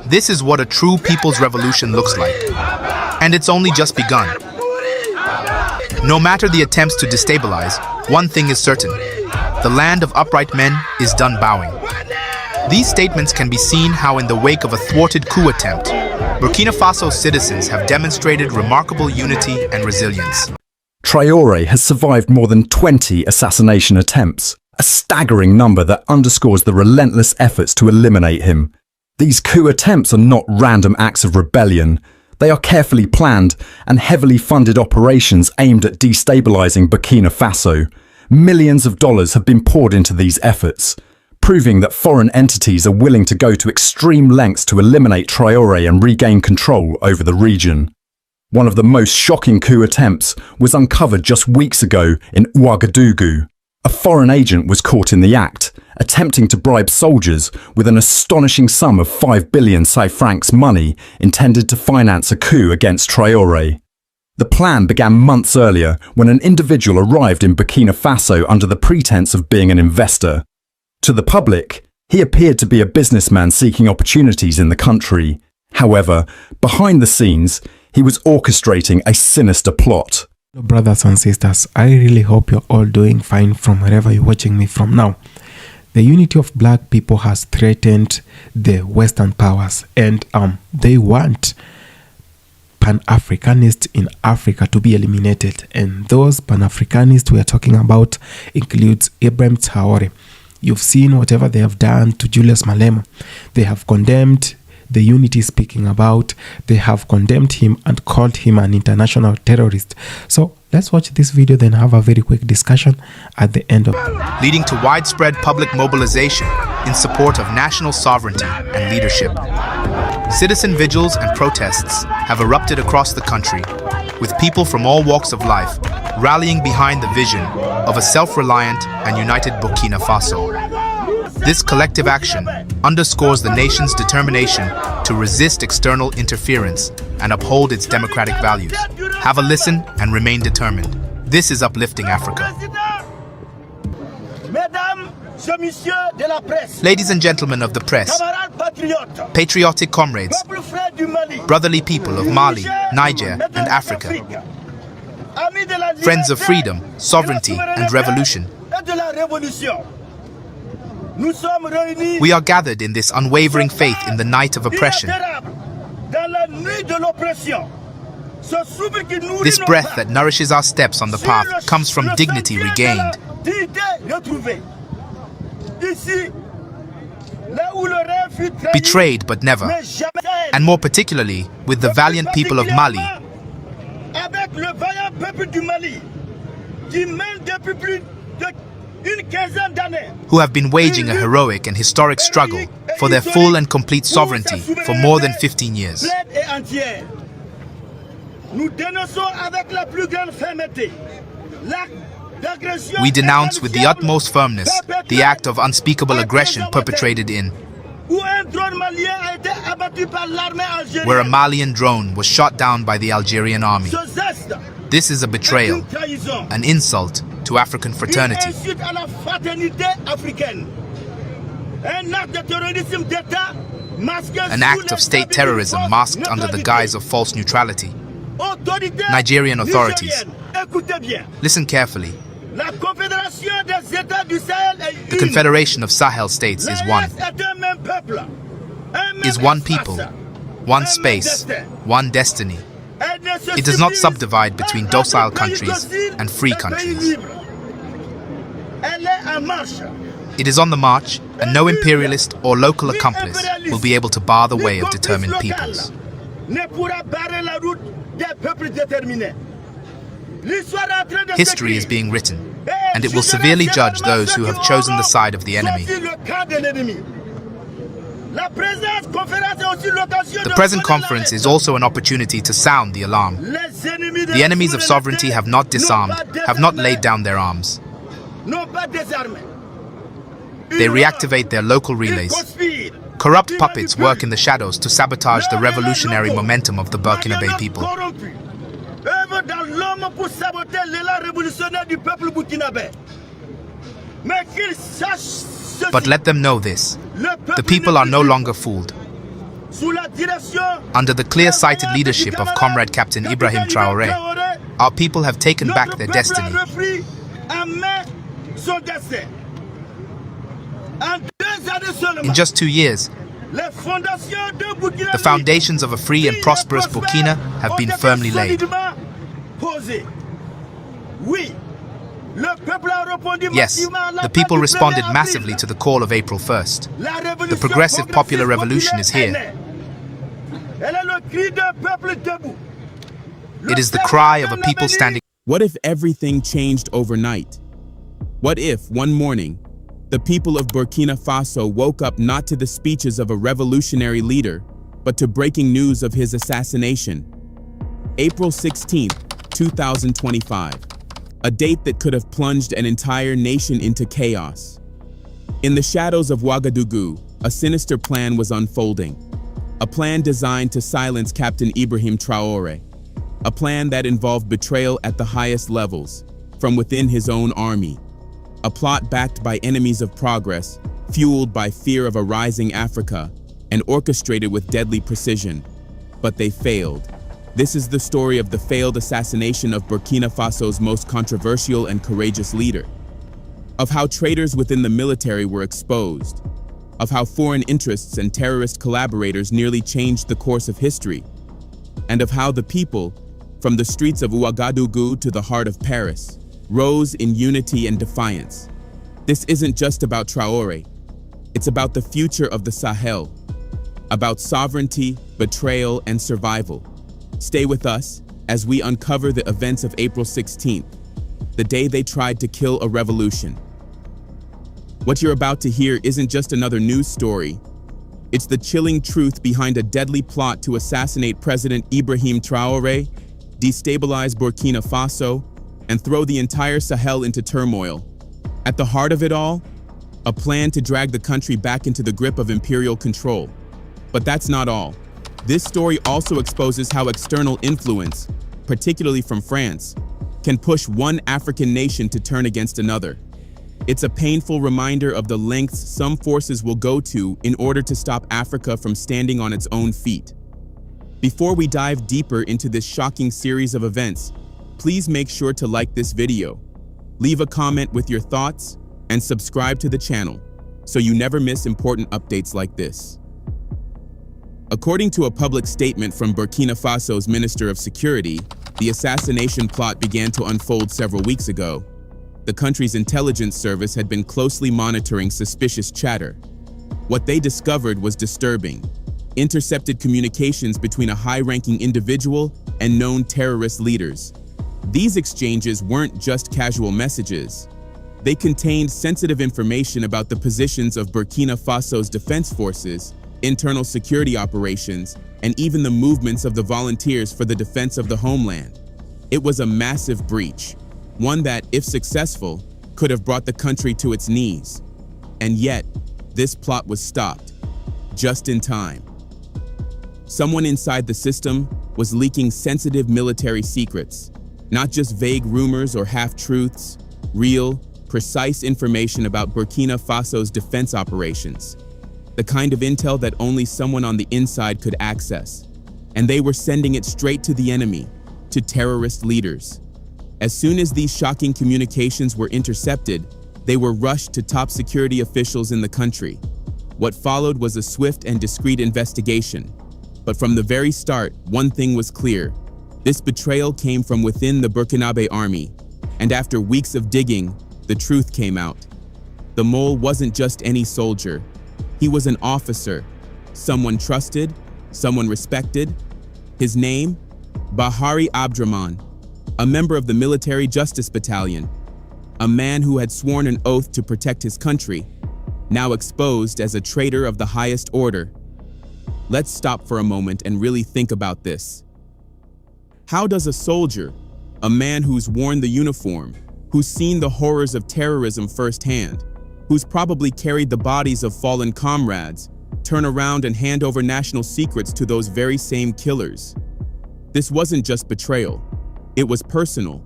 This is what a true people's revolution looks like. And it's only just begun. No matter the attempts to destabilize, one thing is certain. The land of upright men is done bowing. These statements can be seen how in the wake of a thwarted coup attempt, Burkina Faso citizens have demonstrated remarkable unity and resilience. Traore has survived more than 20 assassination attempts, a staggering number that underscores the relentless efforts to eliminate him. These coup attempts are not random acts of rebellion. They are carefully planned and heavily funded operations aimed at destabilizing Burkina Faso. Millions of dollars have been poured into these efforts, proving that foreign entities are willing to go to extreme lengths to eliminate Traore and regain control over the region. One of the most shocking coup attempts was uncovered just weeks ago in Ouagadougou. A foreign agent was caught in the act, attempting to bribe soldiers with an astonishing sum of 5 billion francs money intended to finance a coup against Traore. The plan began months earlier when an individual arrived in Burkina Faso under the pretense of being an investor. To the public, he appeared to be a businessman seeking opportunities in the country. However, behind the scenes, he was orchestrating a sinister plot. Brothers and sisters, I really hope you're all doing fine from wherever you're watching me from now. The unity of black people has threatened the Western powers, and they want Pan-Africanists in Africa to be eliminated. And those Pan-Africanists we are talking about includes Ibrahim Traoré. You've seen whatever they have done to Julius Malema. They have condemned the unity speaking about. They have condemned him and called him an international terrorist. So let's watch this video, then have a very quick discussion at the end of it. Leading to widespread public mobilization in support of national sovereignty and leadership. Citizen vigils and protests have erupted across the country, with people from all walks of life rallying behind the vision of a self-reliant and united Burkina Faso. This collective action underscores the nation's determination to resist external interference and uphold its democratic values. Have a listen and remain determined. This is Uplifting Africa. Ladies and gentlemen of the press, patriotic comrades, brotherly people of Mali, Niger, and Africa, friends of freedom, sovereignty, and revolution, we are gathered in this unwavering faith in the night of oppression. This breath that nourishes our steps on the path comes from dignity regained. Betrayed but never, and more particularly with the valiant people of Mali, who have been waging a heroic and historic struggle for their full and complete sovereignty for more than 15 years. We denounce with the utmost firmness the act of unspeakable aggression perpetrated in where a Malian drone was shot down by the Algerian army. This is a betrayal, an insult to African fraternity. An act of state terrorism masked under the guise of false neutrality. Nigerian authorities, listen carefully. The Confederation of Sahel States is one people, one space, one destiny. It does not subdivide between docile countries and free countries. It is on the march, and no imperialist or local accomplice will be able to bar the way of determined peoples. History is being written, and it will severely judge those who have chosen the side of the enemy. The present conference is also an opportunity to sound the alarm. The enemies of sovereignty have not disarmed, have not laid down their arms. They reactivate their local relays. Corrupt puppets work in the shadows to sabotage the revolutionary momentum of the Burkinabe people. But let them know this. The people are no longer fooled. Under the clear-sighted leadership of Comrade Captain Ibrahim Traoré, our people have taken back their destiny. In just 2 years, the foundations of a free and prosperous Burkina have been firmly laid. Yes, the people responded massively to the call of April 1st. The progressive popular revolution is here. It is the cry of a people standing. What if everything changed overnight? What if, one morning, the people of Burkina Faso woke up not to the speeches of a revolutionary leader, but to breaking news of his assassination? April 16, 2025. A date that could have plunged an entire nation into chaos. In the shadows of Ouagadougou, a sinister plan was unfolding. A plan designed to silence Captain Ibrahim Traoré. A plan that involved betrayal at the highest levels, from within his own army. A plot backed by enemies of progress, fueled by fear of a rising Africa, and orchestrated with deadly precision. But they failed. This is the story of the failed assassination of Burkina Faso's most controversial and courageous leader. Of how traitors within the military were exposed. Of how foreign interests and terrorist collaborators nearly changed the course of history. And of how the people, from the streets of Ouagadougou to the heart of Paris, rose in unity and defiance. This isn't just about Traoré. It's about the future of the Sahel. About sovereignty, betrayal, and survival. Stay with us as we uncover the events of April 16th, the day they tried to kill a revolution. What you're about to hear isn't just another news story. It's the chilling truth behind a deadly plot to assassinate President Ibrahim Traoré, destabilize Burkina Faso, and throw the entire Sahel into turmoil. At the heart of it all, a plan to drag the country back into the grip of imperial control. But that's not all. This story also exposes how external influence, particularly from France, can push one African nation to turn against another. It's a painful reminder of the lengths some forces will go to in order to stop Africa from standing on its own feet. Before we dive deeper into this shocking series of events, please make sure to like this video, leave a comment with your thoughts, and subscribe to the channel so you never miss important updates like this. According to a public statement from Burkina Faso's Minister of Security, the assassination plot began to unfold several weeks ago. The country's intelligence service had been closely monitoring suspicious chatter. What they discovered was disturbing. Intercepted communications between a high-ranking individual and known terrorist leaders. These exchanges weren't just casual messages. They contained sensitive information about the positions of Burkina Faso's defense forces, internal security operations, and even the movements of the volunteers for the defense of the homeland. It was a massive breach, one that, if successful, could have brought the country to its knees. And yet, this plot was stopped, just in time. Someone inside the system was leaking sensitive military secrets, not just vague rumors or half-truths, real, precise information about Burkina Faso's defense operations. The kind of intel that only someone on the inside could access. And they were sending it straight to the enemy, to terrorist leaders. As soon as these shocking communications were intercepted, they were rushed to top security officials in the country. What followed was a swift and discreet investigation. But from the very start, one thing was clear. This betrayal came from within the Burkinabe army. And after weeks of digging, the truth came out. The mole wasn't just any soldier. He was an officer, someone trusted, someone respected. His name? Bahari Abdraman, a member of the Military Justice Battalion, a man who had sworn an oath to protect his country, now exposed as a traitor of the highest order. Let's stop for a moment and really think about this. How does a soldier, a man who's worn the uniform, who's seen the horrors of terrorism firsthand, who's probably carried the bodies of fallen comrades, turn around and hand over national secrets to those very same killers? This wasn't just betrayal. It was personal.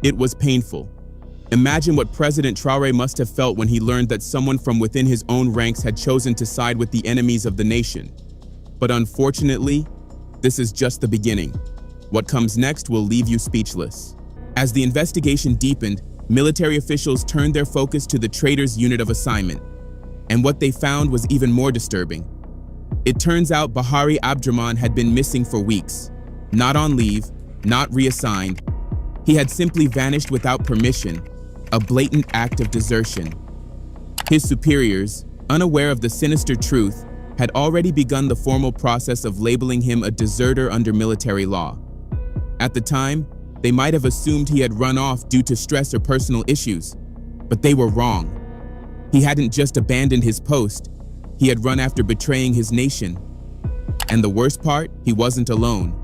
It was painful. Imagine what President Traore must have felt when he learned that someone from within his own ranks had chosen to side with the enemies of the nation. But unfortunately, this is just the beginning. What comes next will leave you speechless. As the investigation deepened, military officials turned their focus to the traitor's unit of assignment. And what they found was even more disturbing. It turns out Bahari Abdraman had been missing for weeks. Not on leave, not reassigned. He had simply vanished without permission, a blatant act of desertion. His superiors, unaware of the sinister truth, had already begun the formal process of labeling him a deserter under military law. At the time, they might have assumed he had run off due to stress or personal issues, but they were wrong. He hadn't just abandoned his post, he had run after betraying his nation. And the worst part, he wasn't alone.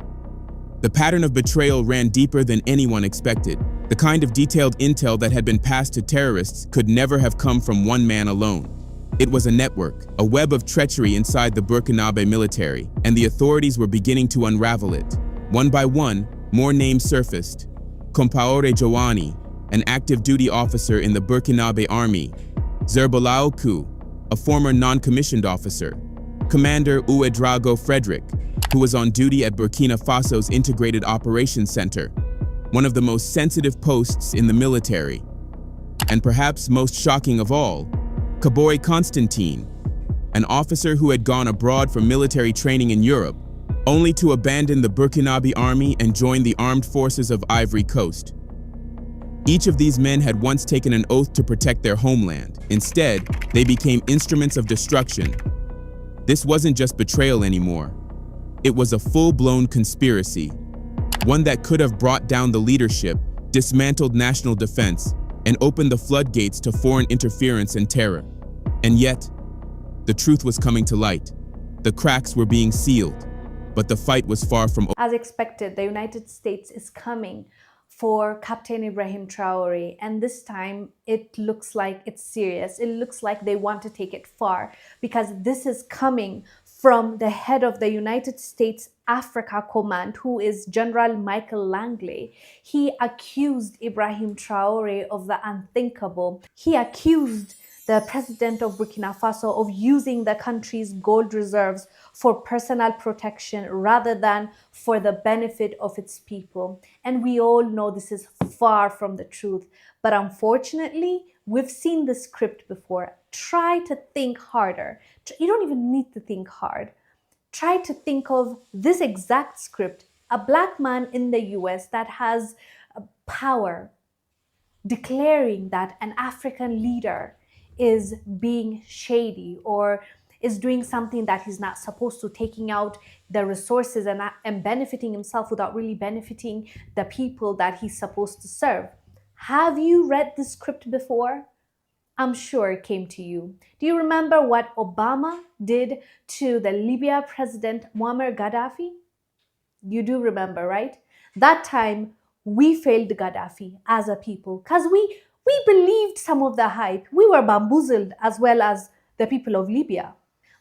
The pattern of betrayal ran deeper than anyone expected. The kind of detailed intel that had been passed to terrorists could never have come from one man alone. It was a network, a web of treachery inside the Burkinabe military, and the authorities were beginning to unravel it. One by one, more names surfaced. Compaore Joani, an active duty officer in the Burkinabe army. Zerbolaoku, a former non-commissioned officer. Commander Uedrago Frederick, who was on duty at Burkina Faso's Integrated Operations Center, one of the most sensitive posts in the military. And perhaps most shocking of all, Kabore Constantine, an officer who had gone abroad for military training in Europe, only to abandon the Burkinabe army and join the armed forces of Ivory Coast. Each of these men had once taken an oath to protect their homeland. Instead, they became instruments of destruction. This wasn't just betrayal anymore. It was a full-blown conspiracy, one that could have brought down the leadership, dismantled national defense, and opened the floodgates to foreign interference and terror. And yet, the truth was coming to light. The cracks were being sealed, but the fight was far from over. As expected, the United States is coming for Captain Ibrahim Traoré, and this time it looks like it's serious. It looks like they want to take it far, because this is coming from the head of the United States Africa Command, who is General Michael Langley. He accused Ibrahim Traoré of the unthinkable. He accused the president of Burkina Faso of using the country's gold reserves for personal protection rather than for the benefit of its people. And we all know this is far from the truth. But unfortunately, we've seen this script before. Try to think harder. You don't even need to think hard. Try to think of this exact script. A black man in the US that has power declaring that an African leader is being shady or is doing something that he's not supposed to, taking out the resources and benefiting himself without really benefiting the people that he's supposed to serve. Have you read this script before? I'm sure it came to you. Do you remember what Obama did to the Libya president Muammar Gaddafi? You do remember, right? That time, we failed Gaddafi as a people because we believed some of the hype. We were bamboozled as well as the people of Libya.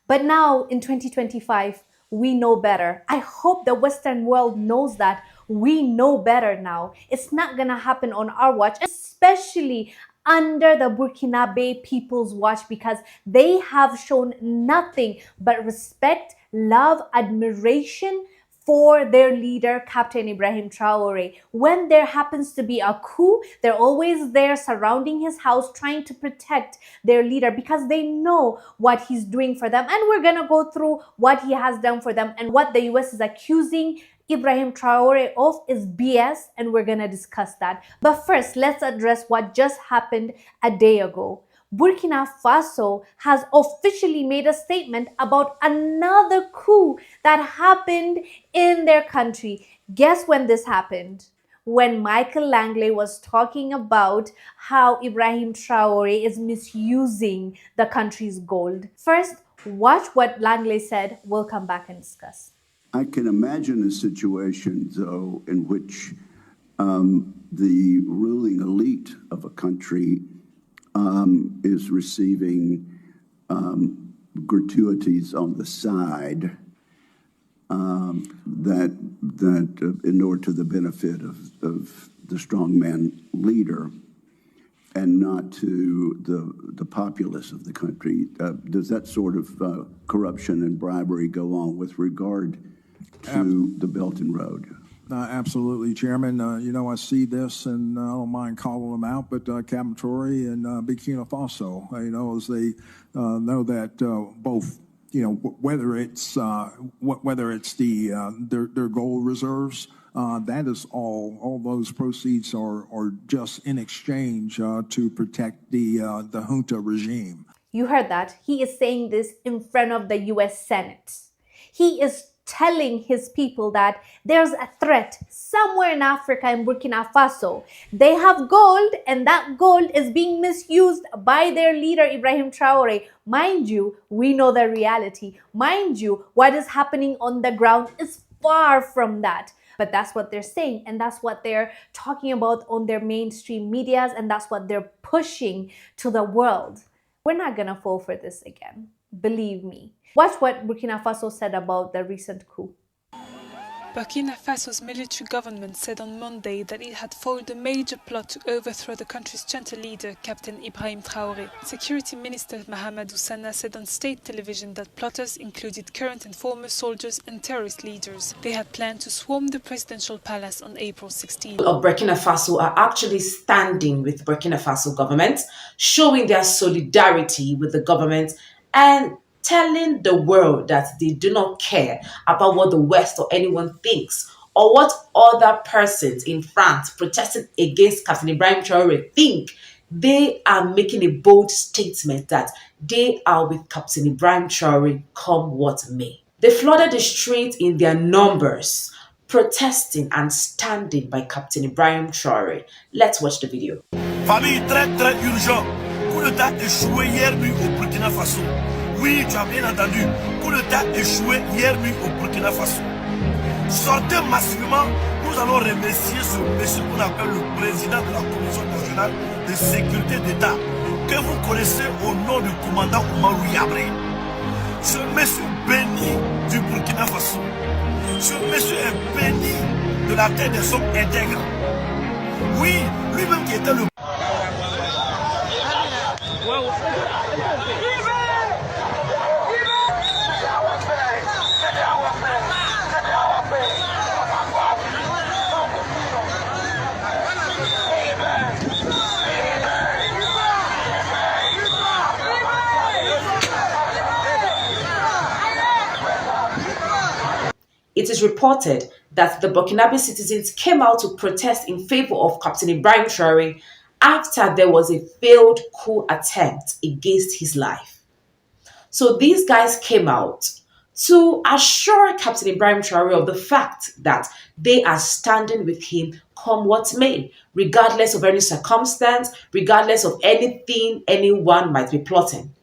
But now in 2025, we know better. I hope the Western world knows that we know better now. It's not gonna happen on our watch, especially under the Burkinabe people's watch, because they have shown nothing but respect, love, admiration for their leader, Captain Ibrahim Traoré. When there happens to be a coup, they're always there surrounding his house, trying to protect their leader because they know what he's doing for them. And we're gonna go through what he has done for them, and what the US is accusing Ibrahim Traoré of is BS, and we're gonna discuss that. But first, let's address what just happened a day ago. Burkina Faso has officially made a statement about another coup that happened in their country. Guess when this happened? When Michael Langley was talking about how Ibrahim Traoré is misusing the country's gold. First, watch what Langley said. We'll come back and discuss. I can imagine a situation, though, in which the ruling elite of a country is receiving gratuities on the side that inure to the benefit of the strongman leader. and not to the populace of the country. Does that sort of corruption and bribery go on with regard to the Belt and Road? Absolutely, Chairman. I see this, and I don't mind calling them out, but Captain Traore and Burkina Faso, as they know that both, whether it's their gold reserves, that is all those proceeds are just in exchange to protect the junta regime. You heard that. He is saying this in front of the US Senate. He is telling his people that there's a threat somewhere in Africa, in Burkina Faso. They have gold, and that gold is being misused by their leader, Ibrahim Traoré. Mind you, we know the reality. Mind you, what is happening on the ground is far from that. But that's what they're saying, and that's what they're talking about on their mainstream medias, and that's what they're pushing to the world. We're not gonna fall for this again. Believe me. Watch what Burkina Faso said about the recent coup. Burkina Faso's military government said on Monday that it had foiled a major plot to overthrow the country's gentle leader, Captain Ibrahim Traoré. Security Minister Mahamadou Sana said on state television that plotters included current and former soldiers and terrorist leaders. They had planned to swarm the presidential palace on April 16. Of Burkina Faso are actually standing with Burkina Faso government, showing their solidarity with the government and telling the world that they do not care about what the West or anyone thinks, or what other persons in France protesting against Captain Ibrahim Traoré think. They are making a bold statement that they are with Captain Ibrahim Traoré come what may. They flooded the streets in their numbers, protesting and standing by Captain Ibrahim Traoré. Let's watch the video. Famille, très urgent. Coup d'État échoué hier nuit au Burkina Faso. Oui, tu as bien entendu. Coup d'État échoué hier nuit au Burkina Faso. Sortez massivement. Nous allons remercier ce monsieur qu'on appelle le président de la Commission nationale de sécurité d'État, que vous connaissez au nom du commandant Oumarou Yabré. Ce monsieur béni du Burkina Faso. Ce monsieur est béni de la tête des hommes intègres. Oui, lui-même qui était le... It is reported that the Burkinabe citizens came out to protest in favor of Captain Ibrahim Traoré after there was a failed coup attempt against his life. So these guys came out to assure Captain Ibrahim Traoré of the fact that they are standing with him come what may, regardless of any circumstance, regardless of anything anyone might be plotting.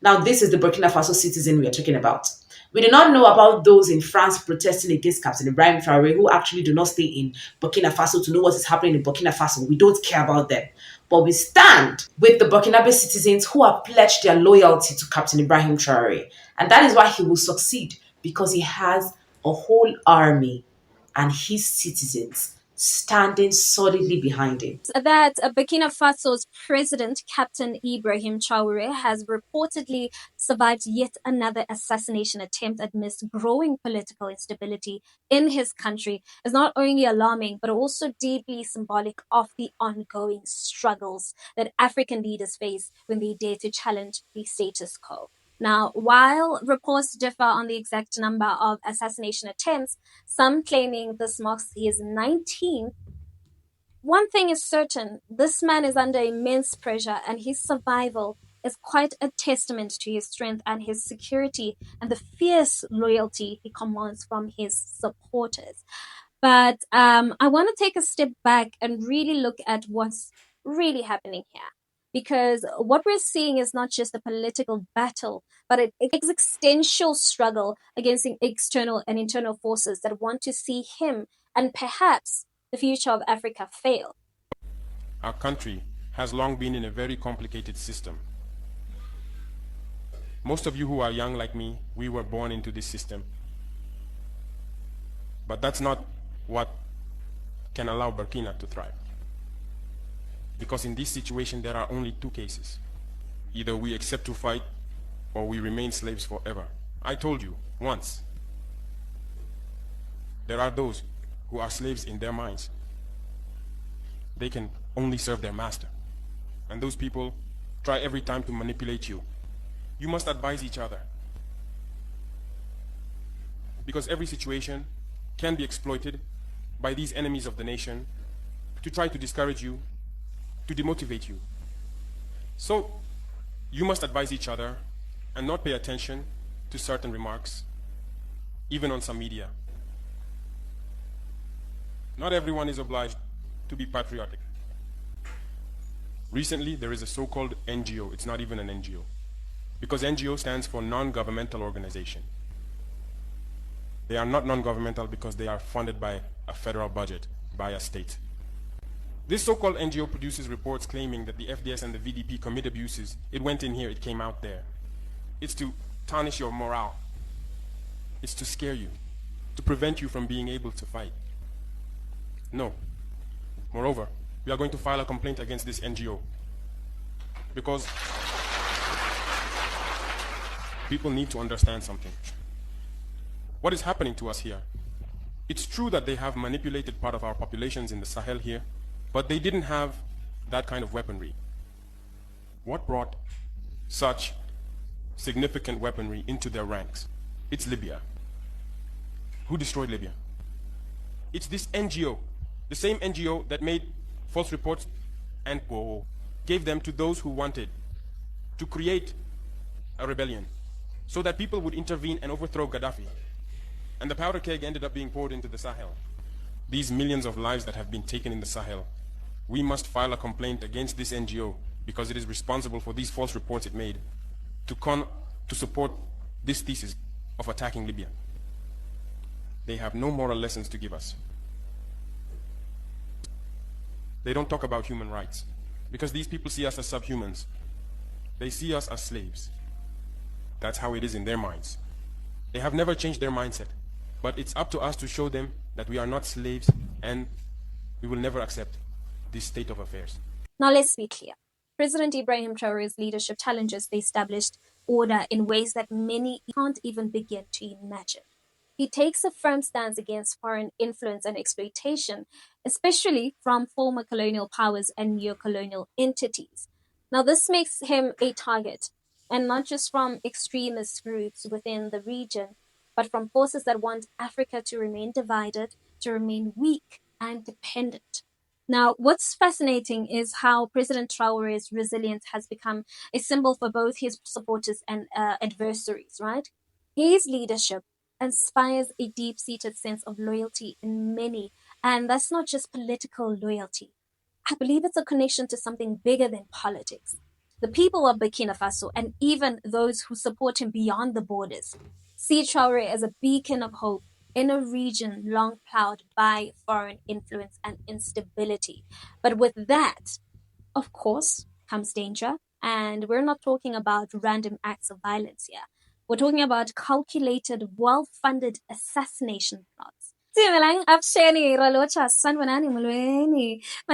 Now, this is the Burkina Faso citizen we are talking about. We do not know about those in France protesting against Captain Ibrahim Traoré, who actually do not stay in Burkina Faso to know what is happening in Burkina Faso. We don't care about them. But we stand with the Burkinabe citizens who have pledged their loyalty to Captain Ibrahim Traoré. And that is why he will succeed, because he has a whole army and his citizens standing solidly behind him. That Burkina Faso's president, Captain Ibrahim Traoré, has reportedly survived yet another assassination attempt amidst growing political instability in his country is not only alarming, but also deeply symbolic of the ongoing struggles that African leaders face when they dare to challenge the status quo. Now, while reports differ on the exact number of assassination attempts, some claiming this marks his 19th, one thing is certain, this man is under immense pressure, and his survival is quite a testament to his strength and his security and the fierce loyalty he commands from his supporters. But I want to take a step back and really look at what's really happening here. Because what we're seeing is not just a political battle, but an existential struggle against external and internal forces that want to see him and perhaps the future of Africa fail. Our country has long been in a very complicated system. Most of you who are young like me, we were born into this system. But that's not what can allow Burkina to thrive. Because in this situation, there are only two cases. Either we accept to fight, or we remain slaves forever. I told you, once. There are those who are slaves in their minds. They can only serve their master. And those people try every time to manipulate you. You must advise each other. Because every situation can be exploited by these enemies of the nation to try to discourage you, to demotivate you. So, you must advise each other and not pay attention to certain remarks, even on some media. Not everyone is obliged to be patriotic. Recently, there is a so-called NGO. It's not even an NGO. Because NGO stands for non-governmental organization. They are not non-governmental because they are funded by a federal budget, by a state. This so-called NGO produces reports claiming that the FDS and the VDP commit abuses. It went in here, it came out there. It's to tarnish your morale. It's to scare you, to prevent you from being able to fight. No. Moreover, we are going to file a complaint against this NGO because people need to understand something. What is happening to us here? It's true that they have manipulated part of our populations in the Sahel here, but they didn't have that kind of weaponry. What brought such significant weaponry into their ranks? It's Libya. Who destroyed Libya? It's this NGO, the same NGO that made false reports and gave them to those who wanted to create a rebellion so that people would intervene and overthrow Gaddafi. And the powder keg ended up being poured into the Sahel. These millions of lives that have been taken in the Sahel, we must file a complaint against this NGO because it is responsible for these false reports it made to support this thesis of attacking Libya. They have no moral lessons to give us. They don't talk about human rights because these people see us as subhumans. They see us as slaves. That's how it is in their minds. They have never changed their mindset, but it's up to us to show them that we are not slaves and we will never accept this state of affairs. Now let's be clear. President Ibrahim Traoré's leadership challenges the established order in ways that many can't even begin to imagine. He takes a firm stance against foreign influence and exploitation, especially from former colonial powers and neo-colonial entities. Now this makes him a target, and not just from extremist groups within the region, but from forces that want Africa to remain divided, to remain weak and dependent. Now, what's fascinating is how President Traoré's resilience has become a symbol for both his supporters and adversaries, right? His leadership inspires a deep-seated sense of loyalty in many, and that's not just political loyalty. I believe it's a connection to something bigger than politics. The people of Burkina Faso, and even those who support him beyond the borders, see Traoré as a beacon of hope in a region long plowed by foreign influence and instability. But with that, of course, comes danger. And we're not talking about random acts of violence here. We're talking about calculated, well-funded assassination plots. My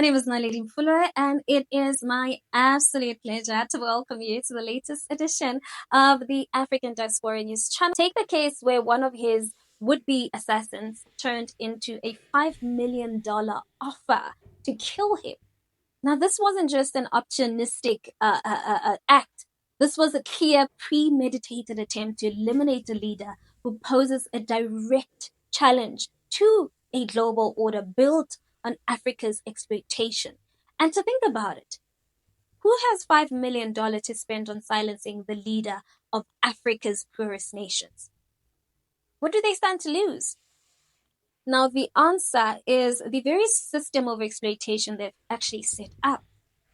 name is Naledi Fuller, and it is my absolute pleasure to welcome you to the latest edition of the African Diaspora News channel. Take the case where one of his would-be assassins turned into a $5 million offer to kill him. Now, this wasn't just an opportunistic act. This was a clear, premeditated attempt to eliminate a leader who poses a direct challenge to a global order built on Africa's exploitation. And to think about it, who has $5 million to spend on silencing the leader of Africa's poorest nations? What do they stand to lose? Now, the answer is the very system of exploitation they've actually set up,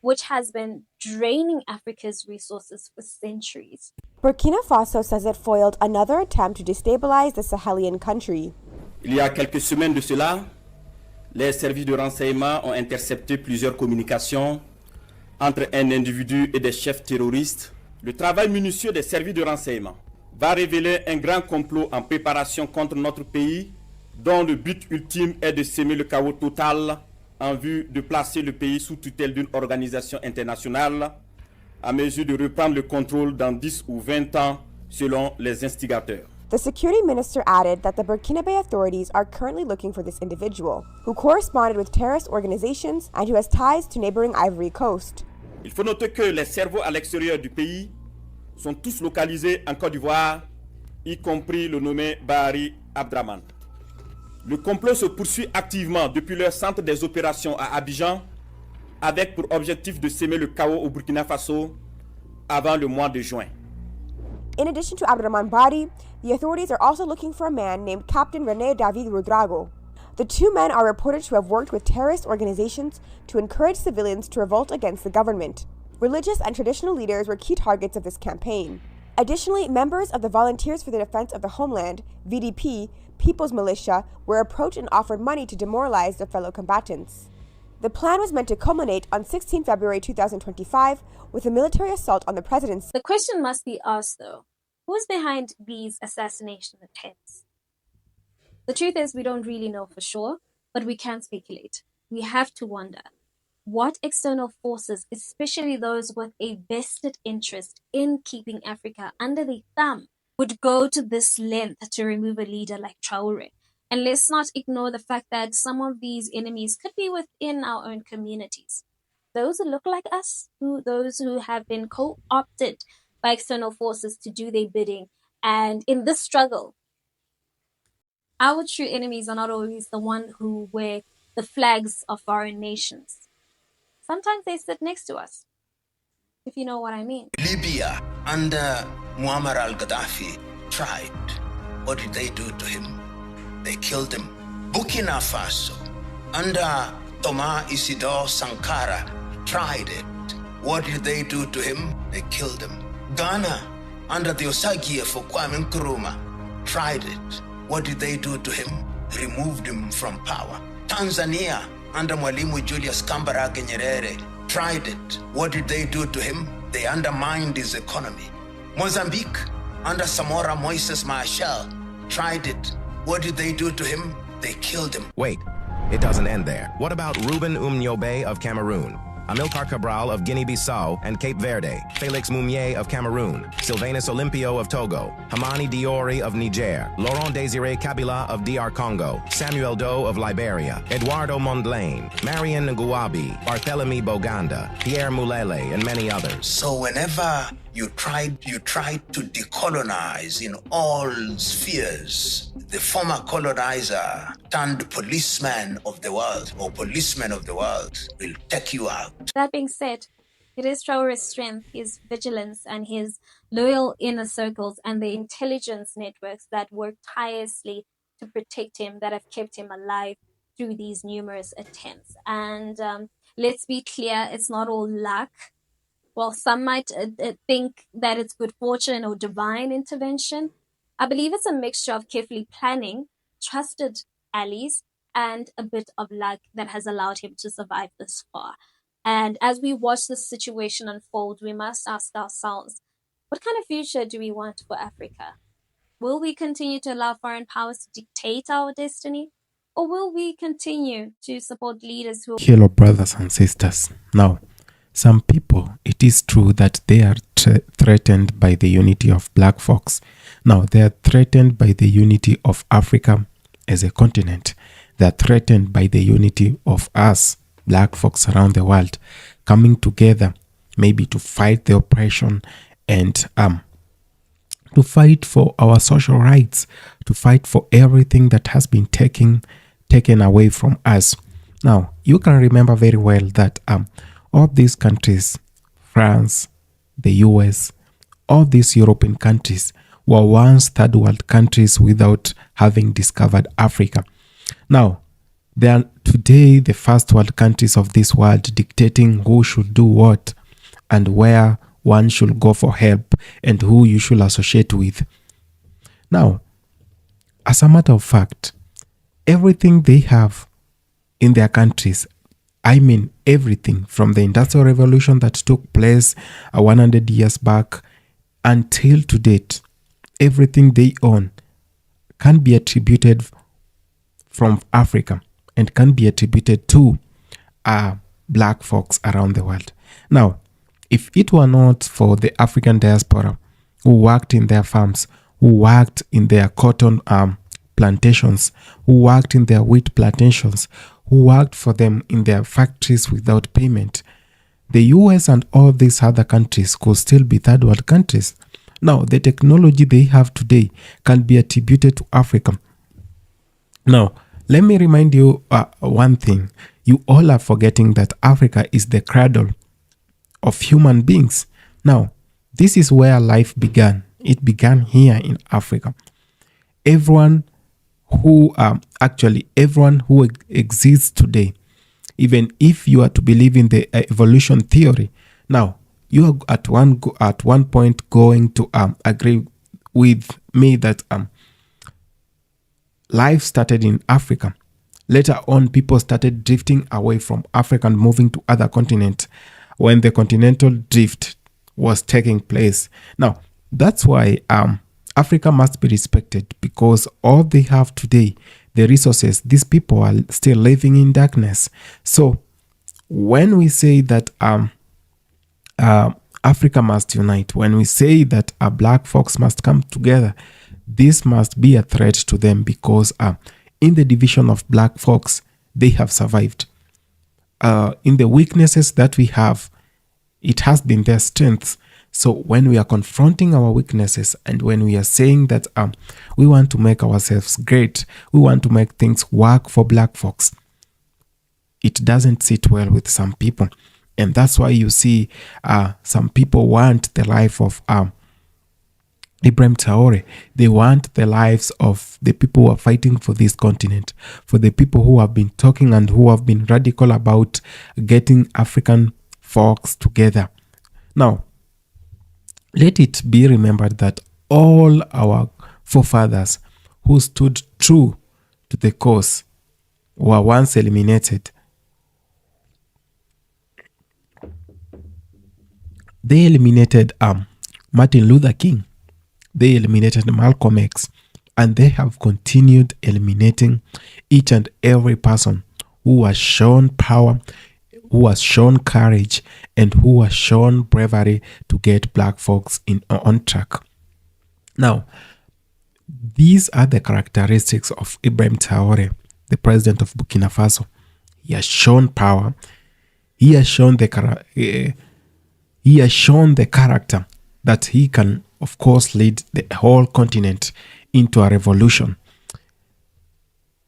which has been draining Africa's resources for centuries. Burkina Faso says it foiled another attempt to destabilize the Sahelian country. Il y a quelques semaines de cela, les services de renseignement ont intercepté plusieurs communications entre un individu et des chefs terroristes. Le travail minutieux des services de renseignement va révéler un grand complot en préparation contre notre pays, dont le but ultime est de semer le chaos total en vue de placer le pays sous tutelle d'une organisation internationale à mesure de reprendre le contrôle dans 10 ou 20 ans selon les instigateurs. The security minister added that the Burkinabe authorities are currently looking for this individual, who corresponded with terrorist organizations and who has ties to neighboring Ivory Coast. Il faut noter que les cerveaux à l'extérieur du pays sont tous localisés en Côte d'Ivoire, y compris le nommé Bahari Abdraman. Le complot se poursuit activement depuis leur centre des opérations à Abidjan, avec pour objectif de s'aimer le chaos au Burkina Faso avant le mois de juin. In addition to Abdraman Bari, the authorities are also looking for a man named Captain René David Rudrago. The two men are reported to have worked with terrorist organizations to encourage civilians to revolt against the government. Religious and traditional leaders were key targets of this campaign. Additionally, members of the Volunteers for the Defense of the Homeland, VDP, People's Militia, were approached and offered money to demoralize their fellow combatants. The plan was meant to culminate on 16 February 2025 with a military assault on the presidency. The question must be asked, though, who's behind these assassination attempts? The truth is, we don't really know for sure, but we can speculate. We have to wonder what external forces, especially those with a vested interest in keeping Africa under their thumb, would go to this length to remove a leader like Traore. And let's not ignore the fact that some of these enemies could be within our own communities. Those who look like us, those who have been co-opted by external forces to do their bidding. And in this struggle, our true enemies are not always the one who wear the flags of foreign nations. Sometimes they sit next to us, if you know what I mean. Libya under Muammar al-Gaddafi tried. What did they do to him? They killed him. Burkina Faso under Thomas Isidore Sankara tried it. What did they do to him? They killed him. Ghana under the Osagie for Kwame Nkrumah tried it. What did they do to him? Removed him from power. Tanzania under Mwalimu Julius Kambarage Nyerere tried it. What did they do to him? They undermined his economy. Mozambique under Samora Moises Machel tried it. What did they do to him? They killed him. Wait, it doesn't end there. What about Ruben Umnyobe of Cameroon? Amilcar Cabral of Guinea-Bissau and Cape Verde, Felix Mounier of Cameroon, Sylvanus Olympio of Togo, Hamani Diori of Niger, Laurent Désiré Kabila of DR Congo, Samuel Doe of Liberia, Eduardo Mondlane, Marian Nguabi, Barthélemy Boganda, Pierre Mulele, and many others. So whenever you tried to decolonize in all spheres, the former colonizer turned policeman of the world or policeman of the world will take you out. That being said, it is Traore's strength, his vigilance, and his loyal inner circles and the intelligence networks that work tirelessly to protect him that have kept him alive through these numerous attempts. And let's be clear, it's not all luck. While some might think that it's good fortune or divine intervention, I believe it's a mixture of carefully planning, trusted allies, and a bit of luck that has allowed him to survive this far. And as we watch this situation unfold, we must ask ourselves, what kind of future do we want for Africa? Will we continue to allow foreign powers to dictate our destiny? Or will we continue to support leaders who... Hello, brothers and sisters. Now, some people, it is true that they are threatened by the unity of black folks. Now, they are threatened by the unity of Africa as a continent. They are threatened by the unity of us, black folks around the world, coming together maybe to fight the oppression and to fight for our social rights, to fight for everything that has been taken away from us. Now, you can remember very well that all these countries, France, the US, all these European countries were once third world countries without having discovered Africa. Now, they are today the first world countries of this world dictating who should do what and where one should go for help and who you should associate with. Now, as a matter of fact, everything they have in their countries, I mean everything from the Industrial Revolution that took place 100 years back until to date, everything they own can be attributed from Africa and can be attributed to black folks around the world. Now, if it were not for the African diaspora who worked in their farms, who worked in their cotton plantations, who worked in their wheat plantations, who worked for them in their factories without payment, the US and all these other countries could still be third world countries. Now, the technology they have today can be attributed to Africa. Now, let me remind you one thing. You all are forgetting that Africa is the cradle of human beings. Now, this is where life began. It began here in Africa. Everyone who exists today, even if you are to believe in the evolution theory, now you are at one point going to agree with me that life started in Africa. Later on, people started drifting away from Africa and moving to other continents when the continental drift was taking place. Now, that's why Africa must be respected, because all they have today, the resources, these people are still living in darkness. So when we say that Africa must unite, when we say that black folks must come together, this must be a threat to them, because in the division of black folks, they have survived. In the weaknesses that we have, it has been their strength. So when we are confronting our weaknesses, and when we are saying that we want to make ourselves great, we want to make things work for black folks, it doesn't sit well with some people. And that's why you see some people want the life of Ibrahim Traoré. They want the lives of the people who are fighting for this continent, for the people who have been talking and who have been radical about getting African folks together. Now, let it be remembered that all our forefathers who stood true to the cause were once eliminated. They eliminated Martin Luther King. They eliminated Malcolm X. And they have continued eliminating each and every person who has shown power, who has shown courage, and who has shown bravery to get black folks on track. Now, these are the characteristics of Ibrahim Traoré, the president of Burkina Faso. He has shown power. He has shown the character that he can, of course, lead the whole continent into a revolution.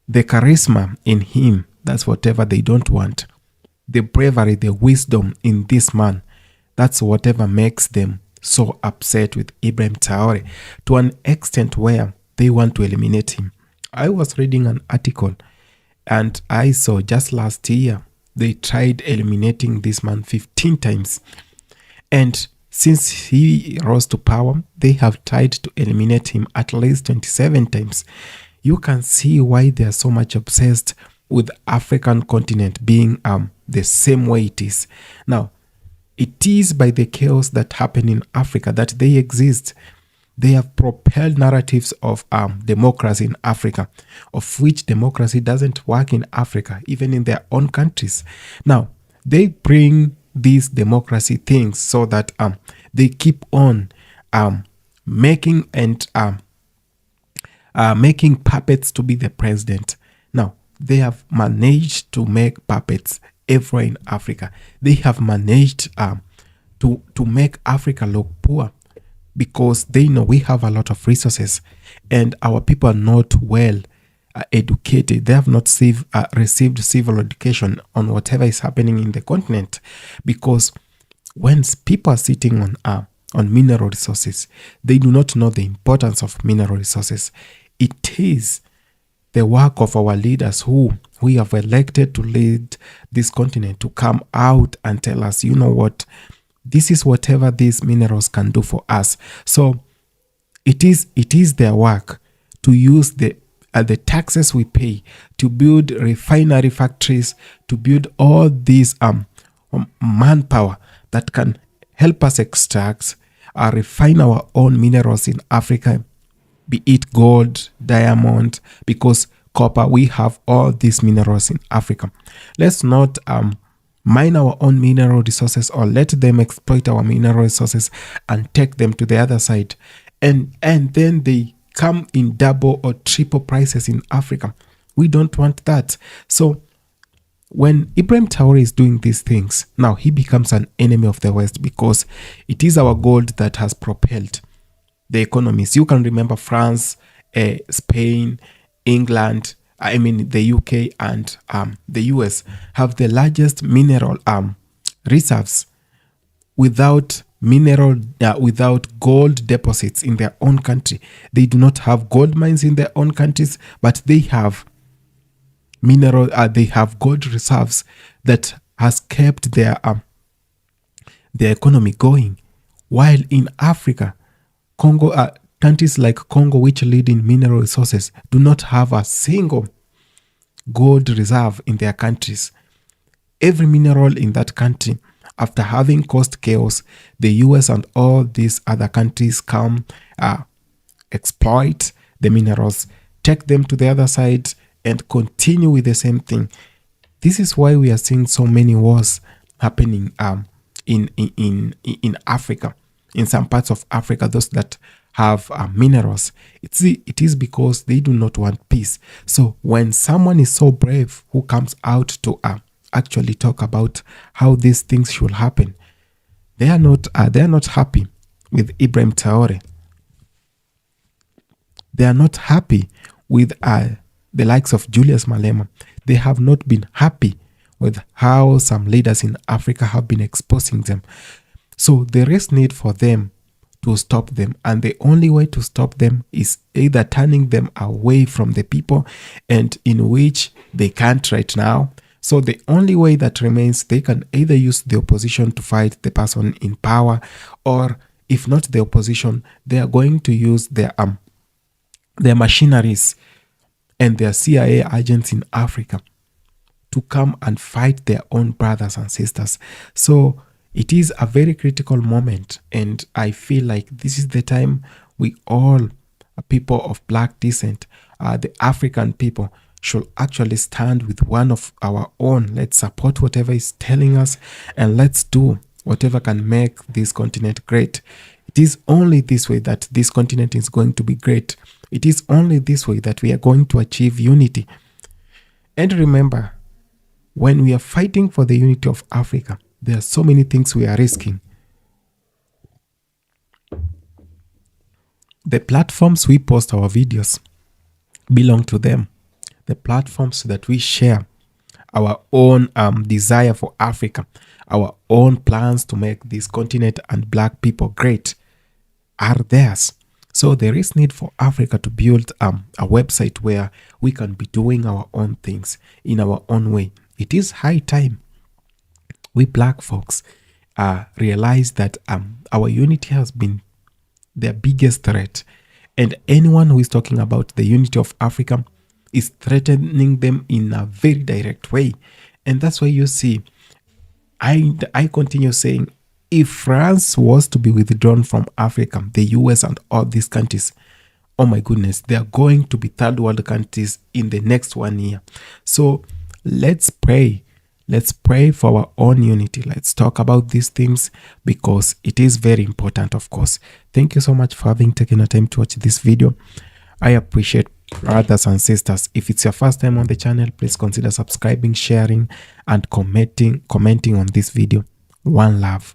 The charisma in him, that's whatever they don't want. The bravery, the wisdom in this man, that's whatever makes them so upset with Ibrahim Traoré, to an extent where they want to eliminate him. I was reading an article and I saw just last year they tried eliminating this man 15 times. And since he rose to power, they have tried to eliminate him at least 27 times. You can see why they are so much obsessed with African continent being the same way it is. Now, it is by the chaos that happen in Africa that they exist. They have propelled narratives of democracy in Africa, of which democracy doesn't work in Africa, even in their own countries. Now, they bring these democracy things so that they keep on making puppets to be the president. Now, they have managed to make puppets everywhere in Africa. They have managed to make Africa look poor, because they know we have a lot of resources and our people are not well educated. They have not received civil education on whatever is happening in the continent, because when people are sitting on mineral resources, they do not know the importance of mineral resources. It is the work of our leaders who we have elected to lead this continent to come out and tell us, you know what, this is whatever these minerals can do for us. So it is their work to use the taxes we pay to build refinery factories, to build all these manpower that can help us extract or refine our own minerals in Africa, be it gold, diamond, because copper, we have all these minerals in Africa. Let's not mine our own mineral resources, or let them exploit our mineral resources and take them to the other side. And then they come in double or triple prices in Africa. We don't want that. So when Ibrahim Traoré is doing these things, now he becomes an enemy of the West, because it is our gold that has propelled the economies. You can remember France, Spain, England, the UK and the US have the largest mineral reserves without gold deposits in their own country. They do not have gold mines in their own countries, but they have they have gold reserves that has kept their economy going. While in Africa, countries like Congo, which lead in mineral resources, do not have a single gold reserve in their countries. Every mineral in that country, after having caused chaos, the US and all these other countries come, exploit the minerals, take them to the other side, and continue with the same thing. This is why we are seeing so many wars happening in Africa, in some parts of Africa, those that have minerals. It is because they do not want peace. So when someone is so brave who comes out to actually talk about how these things should happen, they are not happy with Ibrahim Traoré. They are not happy with the likes of Julius Malema. They have not been happy with how some leaders in Africa have been exposing them. So there is need for them to stop them, and the only way to stop them is either turning them away from the people, and in which they can't right now. So the only way that remains, they can either use the opposition to fight the person in power, or if not the opposition, they are going to use their machineries and their CIA agents in Africa to come and fight their own brothers and sisters. So it is a very critical moment, and I feel like this is the time we all, people of black descent, the African people, should actually stand with one of our own. Let's support whatever is telling us, and let's do whatever can make this continent great. It is only this way that this continent is going to be great. It is only this way that we are going to achieve unity. And remember, when we are fighting for the unity of Africa, there are so many things we are risking. The platforms we post our videos belong to them. The platforms that we share our own desire for Africa, our own plans to make this continent and black people great, are theirs. So there is need for Africa to build a website where we can be doing our own things in our own way. It is high time we black folks realize that our unity has been their biggest threat. And anyone who is talking about the unity of Africa is threatening them in a very direct way. And that's why you see, I continue saying, if France was to be withdrawn from Africa, the US and all these countries, oh my goodness, they are going to be third world countries in the next 1 year. So let's pray. Let's pray for our own unity. Let's talk about these things because it is very important, of course. Thank you so much for having taken the time to watch this video. I appreciate brothers and sisters. If it's your first time on the channel, please consider subscribing, sharing, and commenting on this video. One love.